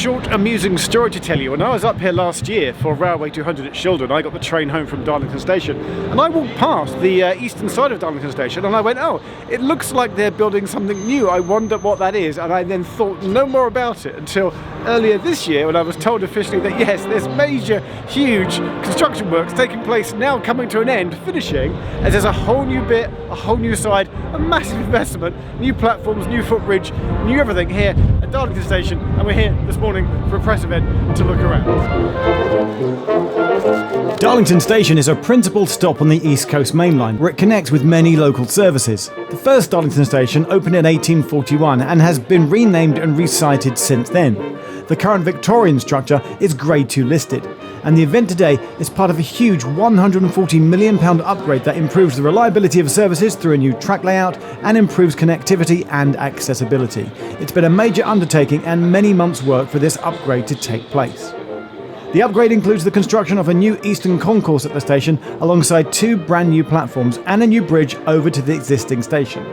short, amusing story to tell you. When I was up here last year for Railway 200 at Shildon, I got the train home from Darlington Station, and I walked past the eastern side of Darlington Station, and I went, oh, it looks like they're building something new. I wonder what that is, and I then thought no more about it until earlier this year when I was told officially that yes, there's major, huge construction works taking place now, coming to an end, finishing, as there's a whole new bit, a whole new side, a massive investment, new platforms, new footbridge, new everything here at Darlington Station, and we're here this morning for a press event to look around. Darlington Station is a principal stop on the East Coast Main Line, where it connects with many local services. The first Darlington Station opened in 1841 and has been renamed and resited since then. The current Victorian structure is Grade 2 listed, and the event today is part of a huge £140 million upgrade that improves the reliability of services through a new track layout and improves connectivity and accessibility. It's been a major undertaking and many months' work for this upgrade to take place. The upgrade includes the construction of a new eastern concourse at the station alongside 2 brand new platforms and a new bridge over to the existing station.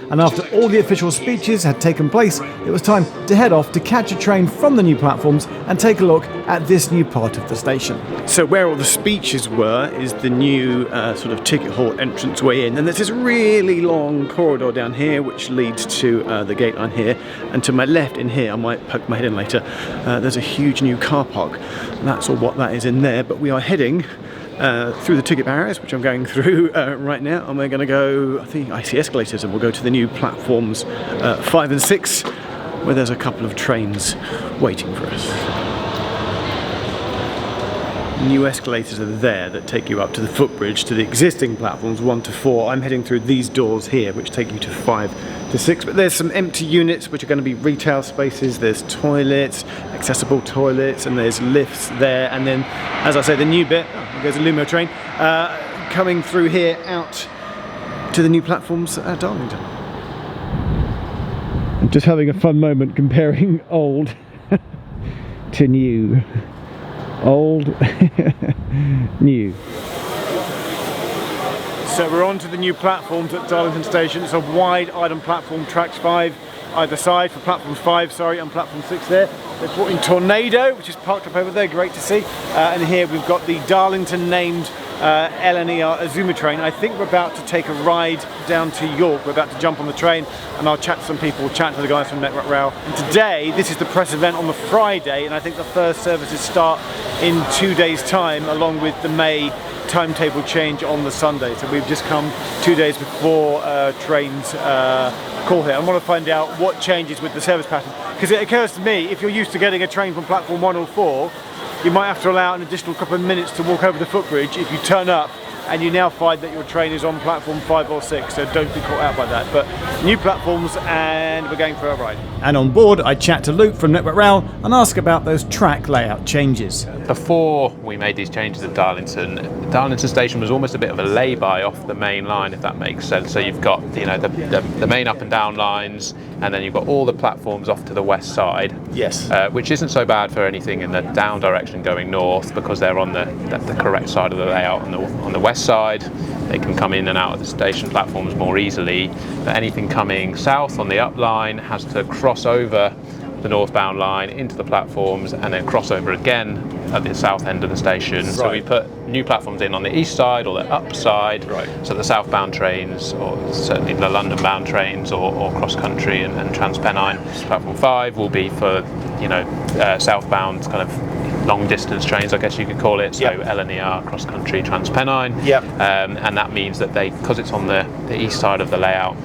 And after all the official speeches had taken place, it was time to head off to catch a train from the new platforms and take a look at this new part of the station. So where all the speeches were is the new sort of ticket hall entrance way in, and there's this really long corridor down here which leads to the gate line here, and to my left in here, I might poke my head in later, there's a huge new car park, and that's all what that is in there. But we are heading through the ticket barriers, which I'm going through right now, and we're going to go, I think I see escalators, and we'll go to the new platforms 5 and 6, where there's a couple of trains waiting for us. New escalators are there that take you up to the footbridge to the existing platforms 1 to 4. I'm heading through these doors here which take you to 5 to 6, but there's some empty units which are going to be retail spaces. There's toilets, accessible toilets, and there's lifts there, and then as I say, the new bit, there's a Lumo train coming through here out to the new platforms at Darlington. I'm just having a fun moment comparing old to new. Old, new. So we're on to the new platforms at Darlington Station. It's a wide item platform, tracks 5 either side, for platforms 5, sorry, and platform 6 there. They've brought in Tornado, which is parked up over there, great to see. And here we've got the Darlington named LNER Azuma train. I think we're about to take a ride down to York. We're about to jump on the train, and I'll chat to some people, chat to the guys from Network Rail. And today, this is the press event on the Friday, and I think the first services start in 2 days' time, along with the May timetable change on the Sunday. So we've just come 2 days before trains call here. I want to find out what changes with the service pattern, because it occurs to me, if you're used to getting a train from platform 1 or 4, you might have to allow an additional couple of minutes to walk over the footbridge if you turn up and you now find that your train is on platform 5 or 6, so don't be caught out by that. But new platforms, and we're going for a ride. And on board, I chat to Luke from Network Rail and ask about those track layout changes. Before we made these changes at Darlington Station was almost a bit of a lay-by off the main line, if that makes sense. So you've got, you know, the main up and down lines, and then you've got all the platforms off to the west side. Yes. Which isn't so bad for anything in the down direction going north, because they're on the correct side of the layout on the west side. They can come in and out of the station platforms more easily, but anything coming south on the up line has to cross over the northbound line into the platforms and then cross over again at the south end of the station. Right. So we put new platforms in on the east side or the up side, right. So the southbound trains, or certainly the London bound trains, or cross country and Transpennine. Platform 5 will be for, you know, southbound kind of long distance trains, I guess you could call it. So yep. LNER, cross country, Transpennine. Yep. And that means that because it's on the east side of the layout,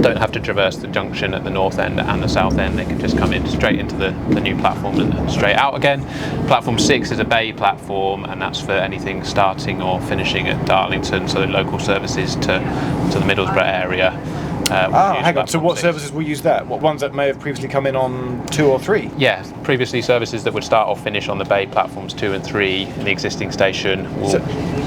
don't have to traverse the junction at the north end and the south end. They can just come in straight into the new platform and straight out again. Platform 6 is a bay platform, and that's for anything starting or finishing at Darlington, so local services to the Middlesbrough area. Hang on, so what services will use that? What ones that may have previously come in on 2 or 3? Yeah, previously services that would start or finish on the bay platforms 2 and 3 in the existing station will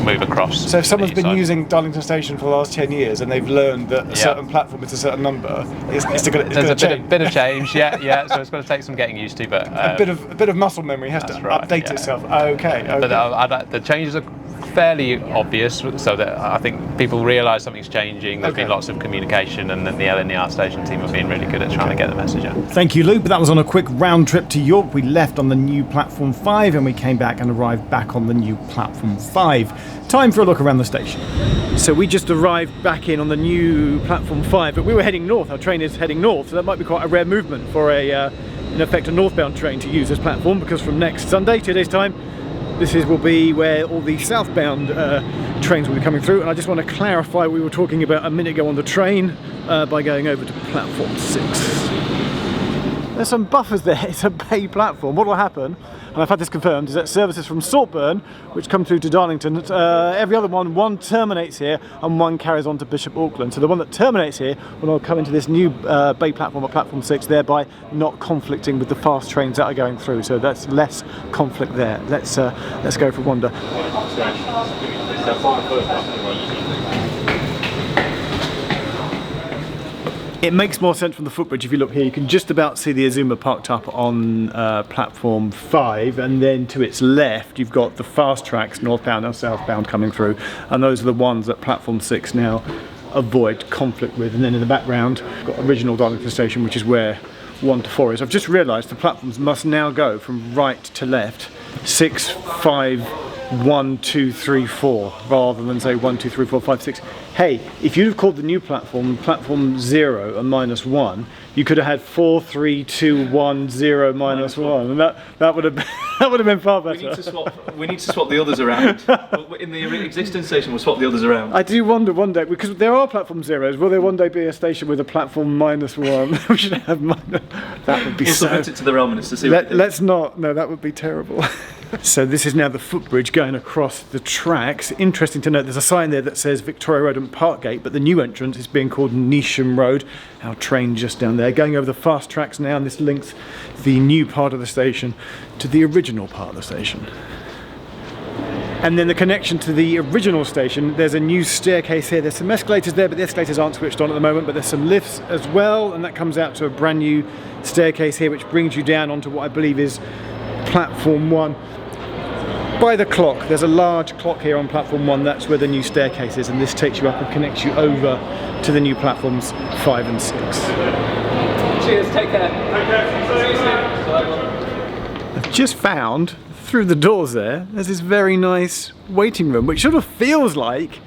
move across. So if someone's been using Darlington Station for the last 10 years and they've learned that a certain platform is a certain number, it's going to change. Bit of change, yeah. So it's going to take some getting used to, but a bit of muscle memory has to update itself. Okay. But the changes are fairly obvious, so that I think people realise something's changing. There's been lots of communication, and then the LNER station team have been really good at trying to get the message out. Thank you, Luke. But that was on a quick round trip to York. We left on the new platform 5 and we came back and arrived back on the new platform 5. Time for a look around the station. So we just arrived back in on the new platform 5, but we were heading north. Our train is heading north, so that might be quite a rare movement for in effect a northbound train to use this platform, because from next Sunday, 2 days time, this will be where all the southbound trains will be coming through. And I just want to clarify, we were talking about a minute ago on the train by going over to platform 6. There's some buffers there. It's a bay platform. What will happen, and I've had this confirmed, is that services from Saltburn, which come through to Darlington, every other one terminates here and one carries on to Bishop Auckland. So the one that terminates here will all come into this new bay platform at platform 6, thereby not conflicting with the fast trains that are going through. So that's less conflict there. Let's go for a wander. It makes more sense from the footbridge. If you look here, you can just about see the Azuma parked up on platform 5, and then to its left you've got the fast tracks, northbound and southbound, coming through, and those are the ones that platform 6 now avoid conflict with. And then in the background, you've got original Darlington station, which is where 1 to 4 is. I've just realised the platforms must now go from right to left, 6, 5, 1, 2, 3, 4, rather than say 1, 2, 3, 4, 5, 6. Hey, if you'd have called the new platform platform 0 and -1, you could have had 4, 3, 2, 1, 0, -1, and that would have been far better. We need to swap the others around. In the existing station, we'll swap the others around. I do wonder one day, because there are platform 0s, will there one day be a station with a platform -1? We should have that would be we'll so... submit it to the Rail Minister, see what Let's not, no, that would be terrible. So this is now the footbridge going across the tracks. Interesting to note, there's a sign there that says Victoria Road and Parkgate, but the new entrance is being called Neesham Road. Our train just down there, going over the fast tracks now, and this links the new part of the station to the original part of the station. And then the connection to the original station, there's a new staircase here. There's some escalators there, but the escalators aren't switched on at the moment, but there's some lifts as well, and that comes out to a brand new staircase here, which brings you down onto what I believe is platform 1. By the clock, there's a large clock here on platform 1, that's where the new staircase is, and this takes you up and connects you over to the new platforms 5 and 6. Cheers, take care. See you soon. I've just found, through the doors there's this very nice waiting room, which sort of feels like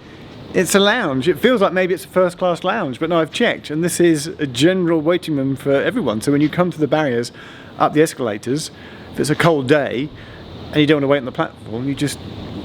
it's a lounge. It feels like maybe it's a first class lounge, but no, I've checked, and this is a general waiting room for everyone. So when you come to the barriers, up the escalators, if it's a cold day, and you don't want to wait on the platform, you just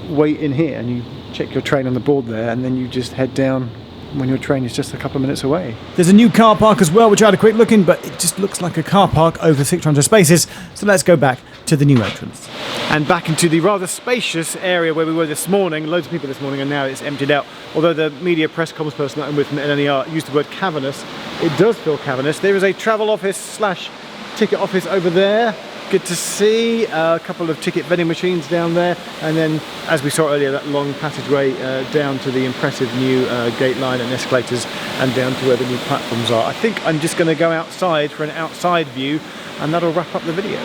wait in here and you check your train on the board there, and then you just head down when your train is just a couple of minutes away. There's a new car park as well, which I had a quick look in, but it just looks like a car park over 600 spaces. So let's go back to the new entrance. And back into the rather spacious area where we were this morning. Loads of people this morning, and now it's emptied out. Although the media press comms person that I'm with from LNER used the word cavernous, it does feel cavernous. There is a travel office / ticket office over there. Good to see. A couple of ticket vending machines down there, and then, as we saw earlier, that long passageway down to the impressive new gate line and escalators, and down to where the new platforms are. I think I'm just going to go outside for an outside view, and that'll wrap up the video.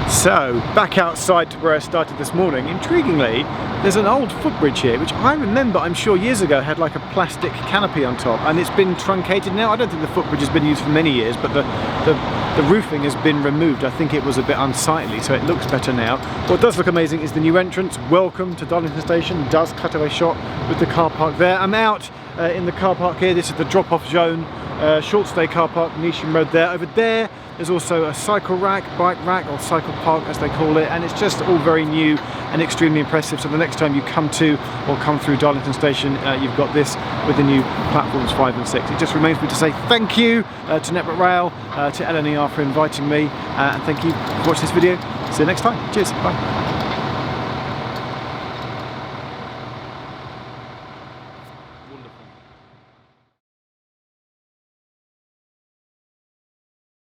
So, back outside to where I started this morning. Intriguingly, there's an old footbridge here, which I remember, I'm sure years ago, had like a plastic canopy on top, and it's been truncated now. I don't think the footbridge has been used for many years, but the roofing has been removed. I think it was a bit unsightly, so it looks better now. What does look amazing is the new entrance. Welcome to Darlington Station. Does cutaway shot with the car park there. I'm out in the car park here. This is the drop-off zone, short stay car park, Neesham Road there. Over there, there's also a cycle rack, bike rack, or cycle park as they call it, and it's just all very new and extremely impressive. So the next time you come to or come through Darlington Station, you've got this with the new platforms 5 and 6. It just remains me to say thank you to Network Rail, to LNER for inviting me, and thank you for watching this video. See you next time. Cheers, bye.